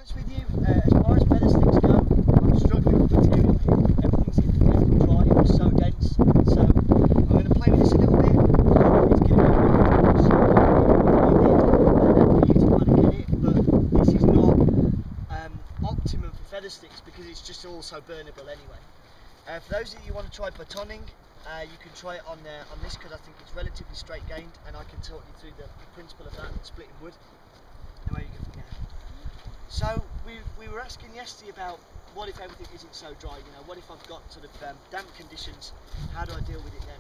honest with you, as far as feather sticks go, I'm struggling with material here. Everything's either wet or dry or so dense. So I'm going to play with this a little bit. It's going to be for you to kind of get it, but this is not optimum for feather sticks because it's just also burnable anyway. For those of you who want to try batoning, you can try it on this because I think it's relatively straight gained, and I can talk you through the principle of that and splitting wood. And where you go from there. So we were asking yesterday about what if everything isn't so dry, you know, what if I've got sort of damp conditions, how do I deal with it then?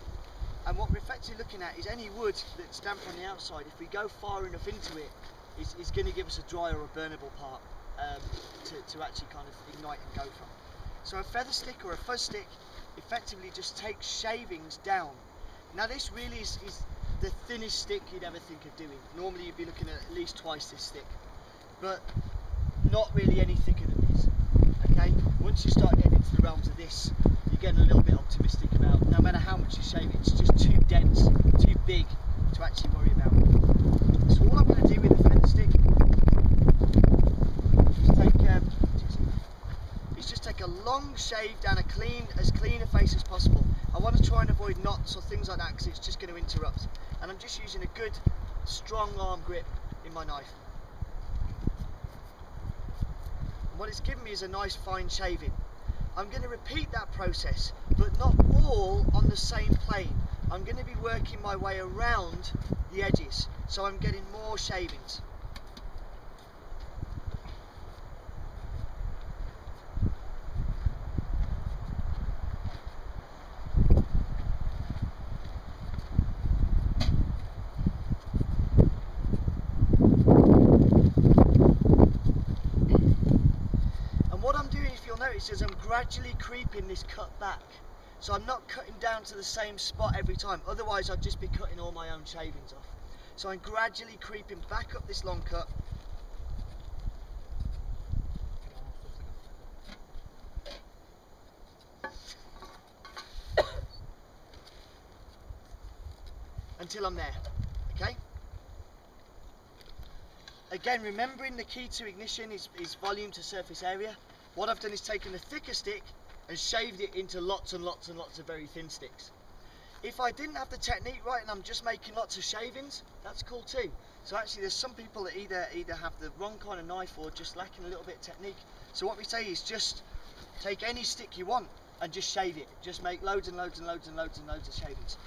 And what we're effectively looking at is any wood that's damp on the outside, if we go far enough into it, is going to give us a dry or a burnable part to actually kind of ignite and go from. So a feather stick or a fuzz stick effectively just takes shavings down. Now this really is the thinnest stick you'd ever think of doing. Normally you'd be looking at least twice this thick, but not really any thicker than this. Okay, once you start getting into the realms of this, you're getting a little bit optimistic about no matter how much you shave it, it's just too dense, too big to actually worry about. So all I'm going to do with the feather stick is just take a long shave down as clean a face as possible. I want to try and avoid knots or things like that because it's just going to interrupt. And I'm just using a good strong arm grip in my knife. And what it's given me is a nice fine shaving. I'm going to repeat that process, but not all on the same plane. I'm going to be working my way around the edges, so I'm getting more shavings. What I'm doing, if you'll notice, is I'm gradually creeping this cut back. So I'm not cutting down to the same spot every time, otherwise I'd just be cutting all my own shavings off. So I'm gradually creeping back up this long cut. Until I'm there, okay? Again, remembering the key to ignition is volume to surface area. What I've done is taken a thicker stick and shaved it into lots and lots and lots of very thin sticks. If I didn't have the technique right and I'm just making lots of shavings, that's cool too. So actually there's some people that either have the wrong kind of knife or just lacking a little bit of technique. So what we say is just take any stick you want and just shave it. Just make loads and loads and loads and loads and loads of shavings.